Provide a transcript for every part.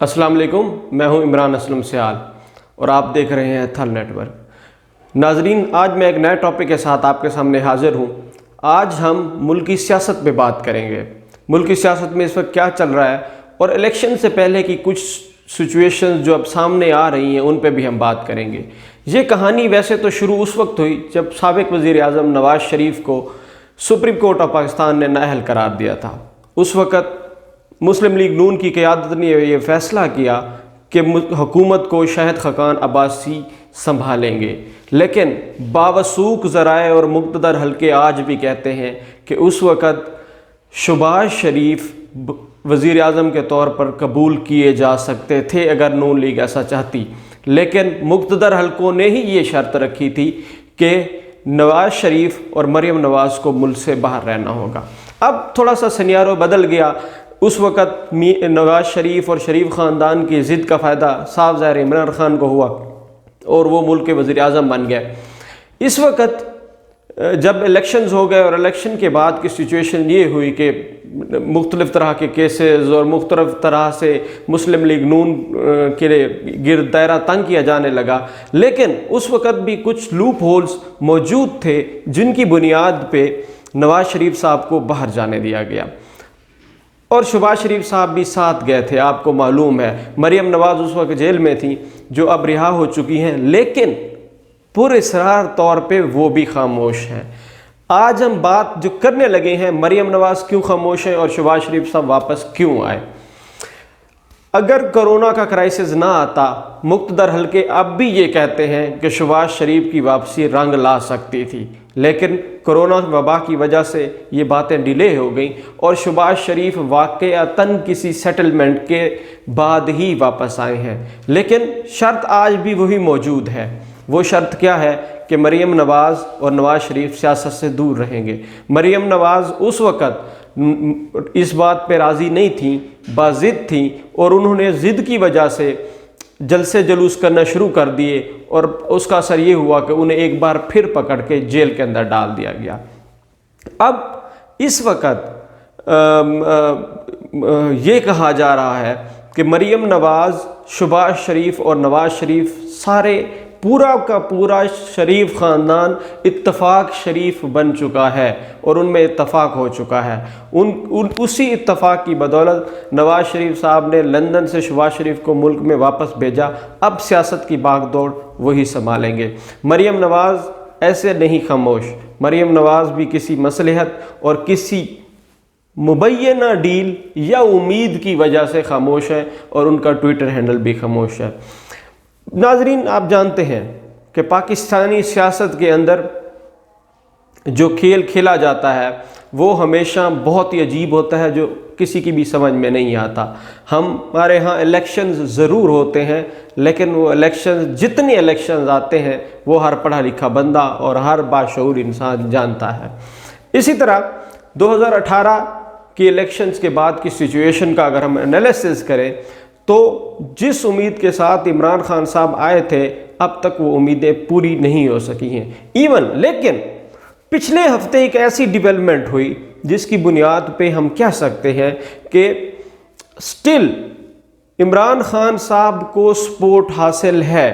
السلام علیکم، میں ہوں عمران اسلم سیال اور آپ دیکھ رہے ہیں تھل نیٹ ورک۔ ناظرین، آج میں ایک نئے ٹاپک کے ساتھ آپ کے سامنے حاضر ہوں۔ آج ہم ملکی سیاست پہ بات کریں گے۔ ملکی سیاست میں اس وقت کیا چل رہا ہے اور الیکشن سے پہلے کی کچھ سچویشنز جو اب سامنے آ رہی ہیں ان پہ بھی ہم بات کریں گے۔ یہ کہانی ویسے تو شروع اس وقت ہوئی جب سابق وزیر اعظم نواز شریف کو سپریم کورٹ آف پاکستان نے نااہل قرار دیا تھا۔ اس وقت مسلم لیگ نون کی قیادت نے یہ فیصلہ کیا کہ حکومت کو شاہد خاقان عباسی سنبھالیں گے، لیکن باوثوق ذرائع اور مقتدر حلقے آج بھی کہتے ہیں کہ اس وقت شہباز شریف وزیر اعظم کے طور پر قبول کیے جا سکتے تھے اگر نون لیگ ایسا چاہتی، لیکن مقتدر حلقوں نے ہی یہ شرط رکھی تھی کہ نواز شریف اور مریم نواز کو ملک سے باہر رہنا ہوگا۔ اب تھوڑا سا سینیارو بدل گیا۔ اس وقت نواز شریف اور شریف خاندان کی ضد کا فائدہ صاف ظاہر عمران خان کو ہوا اور وہ ملک کے وزیر اعظم بن گئے۔ اس وقت جب الیکشنز ہو گئے اور الیکشن کے بعد کی سچویشن یہ ہوئی کہ مختلف طرح کے کیسز اور مختلف طرح سے مسلم لیگ نون کے گرد دائرہ تنگ کیا جانے لگا، لیکن اس وقت بھی کچھ لوپ ہولز موجود تھے جن کی بنیاد پہ نواز شریف صاحب کو باہر جانے دیا گیا اور شہباز شریف صاحب بھی ساتھ گئے تھے۔ آپ کو معلوم ہے مریم نواز اس وقت جیل میں تھیں جو اب رہا ہو چکی ہیں، لیکن پراسرار طور پہ وہ بھی خاموش ہیں۔ آج ہم بات جو کرنے لگے ہیں مریم نواز کیوں خاموش ہیں اور شہباز شریف صاحب واپس کیوں آئے۔ اگر کرونا کا کرائسس نہ آتا، مقتدر حلقے اب بھی یہ کہتے ہیں کہ شہباز شریف کی واپسی رنگ لا سکتی تھی، لیکن کرونا وبا کی وجہ سے یہ باتیں ڈیلے ہو گئیں اور شہباز شریف واقعتاً کسی سیٹلمنٹ کے بعد ہی واپس آئے ہیں، لیکن شرط آج بھی وہی موجود ہے۔ وہ شرط کیا ہے کہ مریم نواز اور نواز شریف سیاست سے دور رہیں گے۔ مریم نواز اس وقت اس بات پہ راضی نہیں تھیں، باضد تھیں، اور انہوں نے ضد کی وجہ سے جلسے جلوس کرنا شروع کر دیے اور اس کا اثر یہ ہوا کہ انہیں ایک بار پھر پکڑ کے جیل کے اندر ڈال دیا گیا۔ اب اس وقت یہ کہا جا رہا ہے کہ مریم نواز، شہباز شریف اور نواز شریف سارے پورا کا پورا شریف خاندان اتفاق شریف بن چکا ہے اور ان میں اتفاق ہو چکا ہے۔ اسی اتفاق کی بدولت نواز شریف صاحب نے لندن سے شہباز شریف کو ملک میں واپس بھیجا۔ اب سیاست کی باغ دوڑ وہی سنبھالیں گے۔ مریم نواز ایسے نہیں خاموش۔ مریم نواز بھی کسی مصلحت اور کسی مبینہ ڈیل یا امید کی وجہ سے خاموش ہے اور ان کا ٹویٹر ہینڈل بھی خاموش ہے۔ ناظرین، آپ جانتے ہیں کہ پاکستانی سیاست کے اندر جو کھیل کھیلا جاتا ہے وہ ہمیشہ بہت ہی عجیب ہوتا ہے، جو کسی کی بھی سمجھ میں نہیں آتا۔ ہمارے ہاں الیکشنز ضرور ہوتے ہیں، لیکن وہ الیکشنز جتنے الیکشنز آتے ہیں وہ ہر پڑھا لکھا بندہ اور ہر باشعور انسان جانتا ہے۔ اسی طرح 2018 کی الیکشنز کے بعد کی سچویشن کا اگر ہم انالیسس کریں تو جس امید کے ساتھ عمران خان صاحب آئے تھے اب تک وہ امیدیں پوری نہیں ہو سکی ہیں لیکن پچھلے ہفتے ایک ایسی ڈیولپمنٹ ہوئی جس کی بنیاد پہ ہم کہہ سکتے ہیں کہ سٹل عمران خان صاحب کو سپورٹ حاصل ہے۔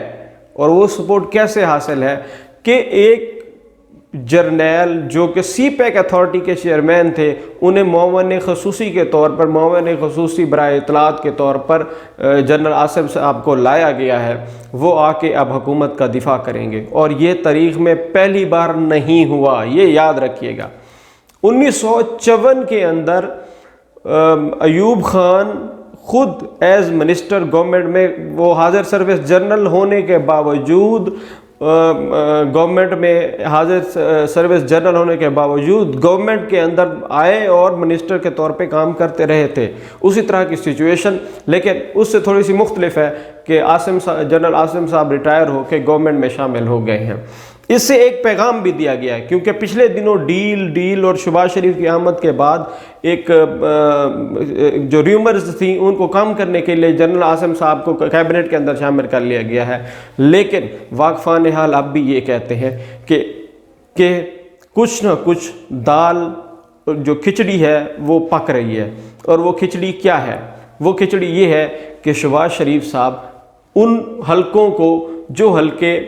اور وہ سپورٹ کیسے حاصل ہے کہ ایک جرنیل جو کہ سی پیک اتھارٹی کے چیئرمین تھے، انہیں معاون خصوصی کے طور پر، معاون خصوصی برائے اطلاعات کے طور پر جنرل آصف صاحب کو لایا گیا ہے۔ وہ آ کے اب حکومت کا دفاع کریں گے اور یہ تاریخ میں پہلی بار نہیں ہوا، یہ یاد رکھیے گا۔ 1954 کے اندر ایوب خان خود ایز منسٹر گورنمنٹ میں، وہ حاضر سروس جنرل ہونے کے باوجود، گورنمنٹ میں حاضر سروس جنرل ہونے کے باوجود گورنمنٹ کے اندر آئے اور منسٹر کے طور پہ کام کرتے رہے تھے۔ اسی طرح کی سچویشن، لیکن اس سے تھوڑی سی مختلف ہے کہ جنرل عاصم صاحب ریٹائر ہو کے گورنمنٹ میں شامل ہو گئے ہیں۔ اس سے ایک پیغام بھی دیا گیا ہے، کیونکہ پچھلے دنوں ڈیل اور شہباز شریف کی آمد کے بعد ایک جو ریومرز تھیں ان کو کم کرنے کے لیے جنرل عاصم صاحب کو کیبنٹ کے اندر شامل کر لیا گیا ہے، لیکن واقفان حال اب بھی یہ کہتے ہیں کہ کچھ نہ کچھ دال جو کھچڑی ہے وہ پک رہی ہے، اور وہ کھچڑی کیا ہے؟ وہ کھچڑی یہ ہے کہ شہباز شریف صاحب ان حلقوں کو جو حلقے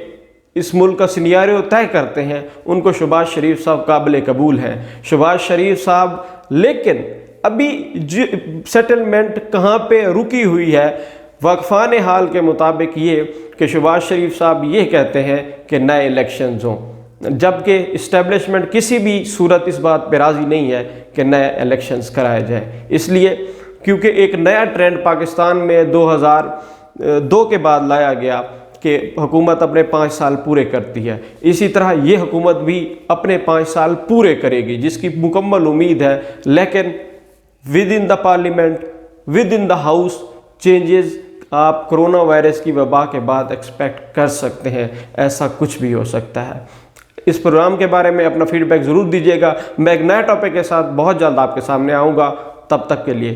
اس ملک کا سینیریو طے کرتے ہیں ان کو شہباز شریف صاحب قابل قبول ہیں۔ شہباز شریف صاحب لیکن ابھی سیٹلمنٹ کہاں پہ رکی ہوئی ہے، واقفان حال کے مطابق یہ کہ شہباز شریف صاحب یہ کہتے ہیں کہ نئے الیکشنز ہوں، جبکہ اسٹیبلشمنٹ کسی بھی صورت اس بات پہ راضی نہیں ہے کہ نئے الیکشنز کرائے جائیں، اس لیے کیونکہ ایک نیا ٹرینڈ پاکستان میں 2002 کے بعد لایا گیا کہ حکومت اپنے 5 سال پورے کرتی ہے، اسی طرح یہ حکومت بھی اپنے 5 سال پورے کرے گی جس کی مکمل امید ہے، لیکن with in the parliament, with in the house changes آپ کرونا وائرس کی وبا کے بعد ایکسپیکٹ کر سکتے ہیں، ایسا کچھ بھی ہو سکتا ہے۔ اس پروگرام کے بارے میں اپنا فیڈ بیک ضرور دیجیے گا، میں ایک نئے ٹاپک کے ساتھ بہت جلد آپ کے سامنے آؤں گا، تب تک کے لیے